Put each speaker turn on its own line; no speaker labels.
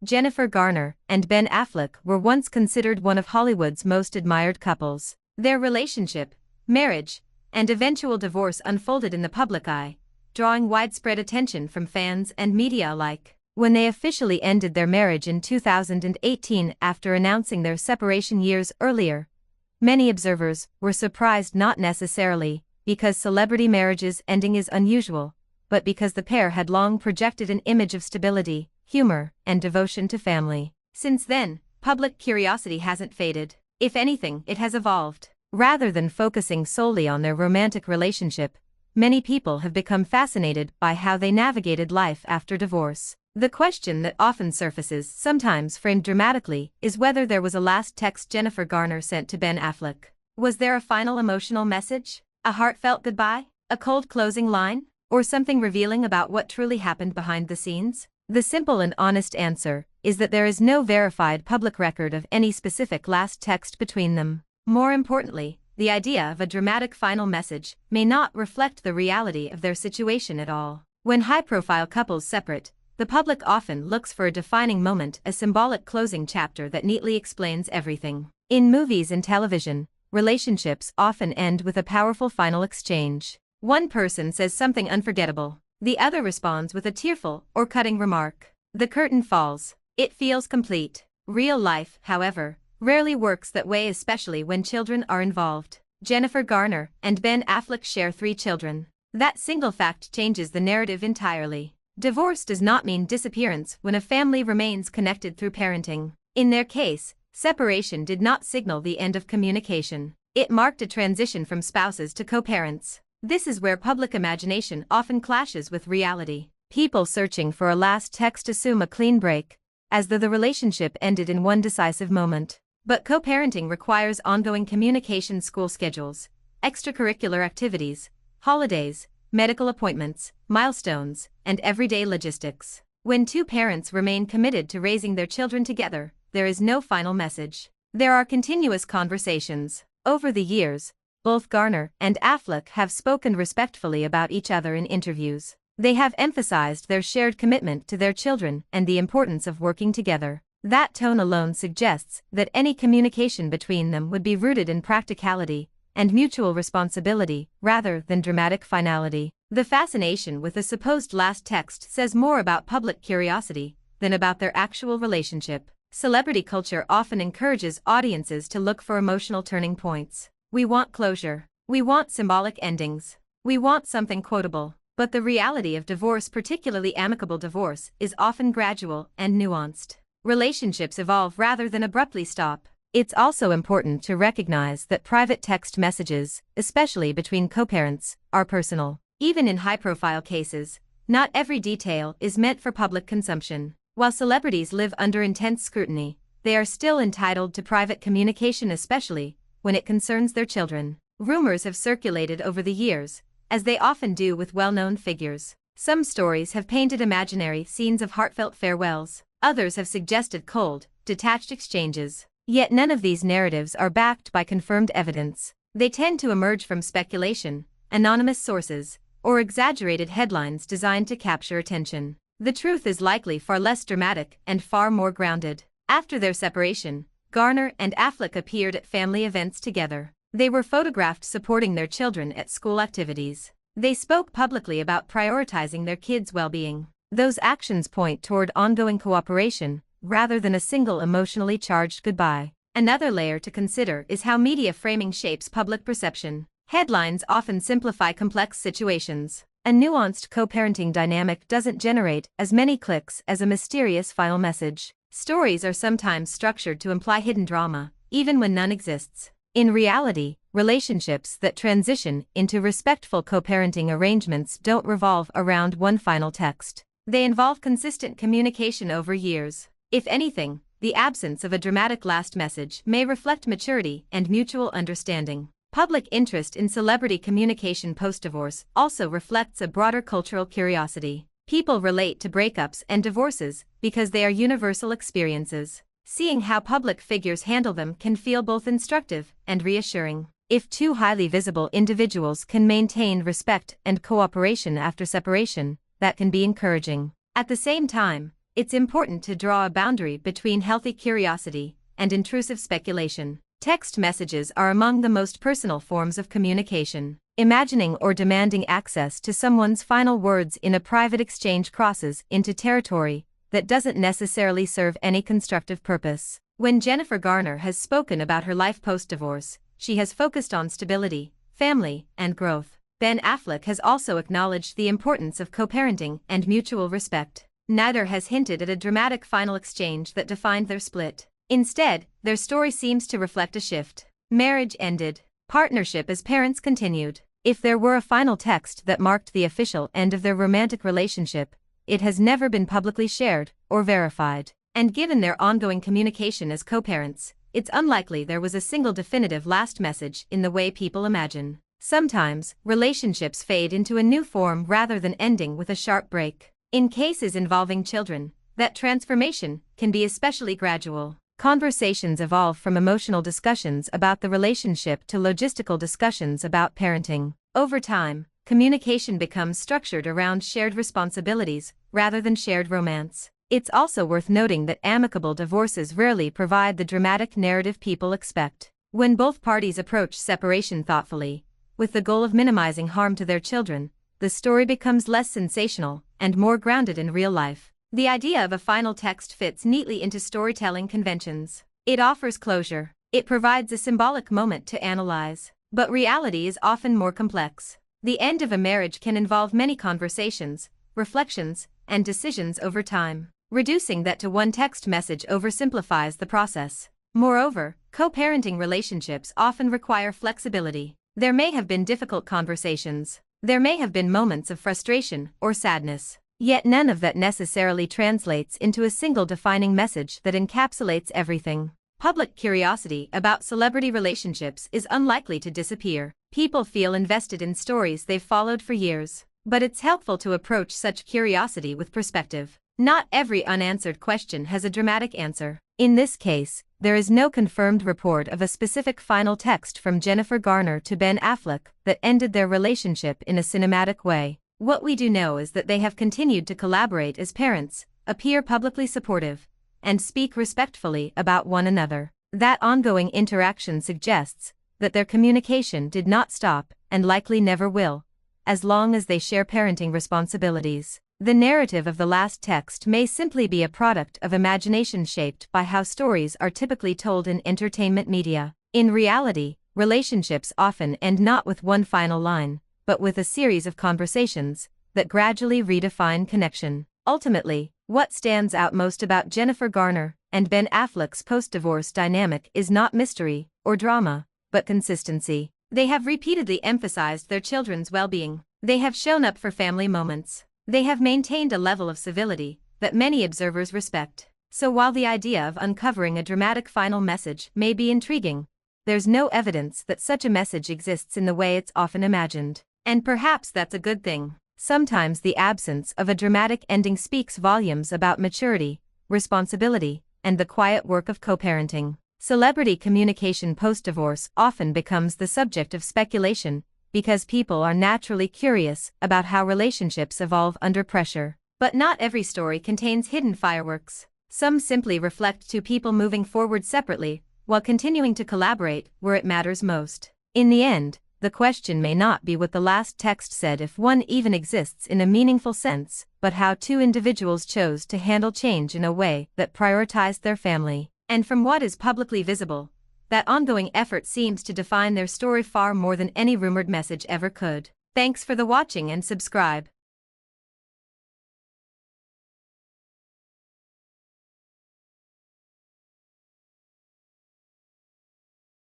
Jennifer Garner and Ben Affleck were once considered one of Hollywood's most admired couples. Their relationship, marriage, and eventual divorce unfolded in the public eye, drawing widespread attention from fans and media alike. When they officially ended their marriage in 2018 after announcing their separation years earlier, many observers were surprised, not necessarily because celebrity marriages ending is unusual, but because the pair had long projected an image of stability, humor, and devotion to family. Since then, public curiosity hasn't faded. If anything, it has evolved. Rather than focusing solely on their romantic relationship, many people have become fascinated by how they navigated life after divorce. The question that often surfaces, sometimes framed dramatically, is whether there was a last text Jennifer Garner sent to Ben Affleck. Was there a final emotional message? A heartfelt goodbye? A cold closing line? Or something revealing about what truly happened behind the scenes? The simple and honest answer is that there is no verified public record of any specific last text between them. More importantly, the idea of a dramatic final message may not reflect the reality of their situation at all. When high-profile couples separate, the public often looks for a defining moment, a symbolic closing chapter that neatly explains everything. In movies and television, relationships often end with a powerful final exchange. One person says something unforgettable. The other responds with a tearful or cutting remark. The curtain falls. It feels complete. Real life, however, rarely works that way, especially when children are involved. Jennifer Garner and Ben Affleck share 3 children. That single fact changes the narrative entirely. Divorce does not mean disappearance when a family remains connected through parenting. In their case, separation did not signal the end of communication. It marked a transition from spouses to co-parents. This is where public imagination often clashes with reality. People searching for a last text assume a clean break, as though the relationship ended in one decisive moment. But co-parenting requires ongoing communication, school schedules, extracurricular activities, holidays, medical appointments, milestones, and everyday logistics. When 2 parents remain committed to raising their children together, there is no final message. There are continuous conversations. Over the years, both Garner and Affleck have spoken respectfully about each other in interviews. They have emphasized their shared commitment to their children and the importance of working together. That tone alone suggests that any communication between them would be rooted in practicality and mutual responsibility, rather than dramatic finality. The fascination with the supposed last text says more about public curiosity than about their actual relationship. Celebrity culture often encourages audiences to look for emotional turning points. We want closure. We want symbolic endings. We want something quotable. But the reality of divorce, particularly amicable divorce, is often gradual and nuanced. Relationships evolve rather than abruptly stop. It's also important to recognize that private text messages, especially between co-parents, are personal. Even in high-profile cases, not every detail is meant for public consumption. While celebrities live under intense scrutiny, they are still entitled to private communication, especially when it concerns their children. Rumors have circulated over the years, as they often do with well-known figures. Some stories have painted imaginary scenes of heartfelt farewells. Others have suggested cold, detached exchanges. Yet none of these narratives are backed by confirmed evidence. They tend to emerge from speculation, anonymous sources, or exaggerated headlines designed to capture attention. The truth is likely far less dramatic and far more grounded. After their separation, Garner and Affleck appeared at family events together. They were photographed supporting their children at school activities. They spoke publicly about prioritizing their kids' well-being. Those actions point toward ongoing cooperation, rather than a single emotionally charged goodbye. Another layer to consider is how media framing shapes public perception. Headlines often simplify complex situations. A nuanced co-parenting dynamic doesn't generate as many clicks as a mysterious final message. Stories are sometimes structured to imply hidden drama, even when none exists. In reality, relationships that transition into respectful co-parenting arrangements don't revolve around one final text. They involve consistent communication over years. If anything, the absence of a dramatic last message may reflect maturity and mutual understanding. Public interest in celebrity communication post-divorce also reflects a broader cultural curiosity. People relate to breakups and divorces because they are universal experiences. Seeing how public figures handle them can feel both instructive and reassuring. If 2 highly visible individuals can maintain respect and cooperation after separation, that can be encouraging. At the same time, it's important to draw a boundary between healthy curiosity and intrusive speculation. Text messages are among the most personal forms of communication. Imagining or demanding access to someone's final words in a private exchange crosses into territory that doesn't necessarily serve any constructive purpose. When Jennifer Garner has spoken about her life post-divorce, she has focused on stability, family, and growth. Ben Affleck has also acknowledged the importance of co-parenting and mutual respect. Neither has hinted at a dramatic final exchange that defined their split. Instead, their story seems to reflect a shift. Marriage ended. Partnership as parents continued. If there were a final text that marked the official end of their romantic relationship, it has never been publicly shared or verified. And given their ongoing communication as co-parents, it's unlikely there was a single definitive last message in the way people imagine. Sometimes, relationships fade into a new form rather than ending with a sharp break. In cases involving children, that transformation can be especially gradual. Conversations evolve from emotional discussions about the relationship to logistical discussions about parenting. Over time, communication becomes structured around shared responsibilities rather than shared romance. It's also worth noting that amicable divorces rarely provide the dramatic narrative people expect. When both parties approach separation thoughtfully, with the goal of minimizing harm to their children, the story becomes less sensational and more grounded in real life. The idea of a final text fits neatly into storytelling conventions. It offers closure. It provides a symbolic moment to analyze. But reality is often more complex. The end of a marriage can involve many conversations, reflections, and decisions over time. Reducing that to one text message oversimplifies the process. Moreover, co-parenting relationships often require flexibility. There may have been difficult conversations. There may have been moments of frustration or sadness. Yet none of that necessarily translates into a single defining message that encapsulates everything. Public curiosity about celebrity relationships is unlikely to disappear. People feel invested in stories they've followed for years. But it's helpful to approach such curiosity with perspective. Not every unanswered question has a dramatic answer. In this case, there is no confirmed report of a specific final text from Jennifer Garner to Ben Affleck that ended their relationship in a cinematic way. What we do know is that they have continued to collaborate as parents, appear publicly supportive, and speak respectfully about one another. That ongoing interaction suggests that their communication did not stop and likely never will, as long as they share parenting responsibilities. The narrative of the last text may simply be a product of imagination shaped by how stories are typically told in entertainment media. In reality, relationships often end not with one final line, but with a series of conversations that gradually redefine connection. Ultimately, what stands out most about Jennifer Garner and Ben Affleck's post-divorce dynamic is not mystery or drama, but consistency. They have repeatedly emphasized their children's well-being. They have shown up for family moments. They have maintained a level of civility that many observers respect. So while the idea of uncovering a dramatic final message may be intriguing, there's no evidence that such a message exists in the way it's often imagined. And perhaps that's a good thing. Sometimes the absence of a dramatic ending speaks volumes about maturity, responsibility, and the quiet work of co-parenting. Celebrity communication post-divorce often becomes the subject of speculation because people are naturally curious about how relationships evolve under pressure. But not every story contains hidden fireworks. Some simply reflect two people moving forward separately while continuing to collaborate where it matters most. In the end, the question may not be what the last text said if one even exists in a meaningful sense, but how two individuals chose to handle change in a way that prioritized their family. And from what is publicly visible, that ongoing effort seems to define their story far more than any rumored message ever could. Thanks for the watching and subscribe.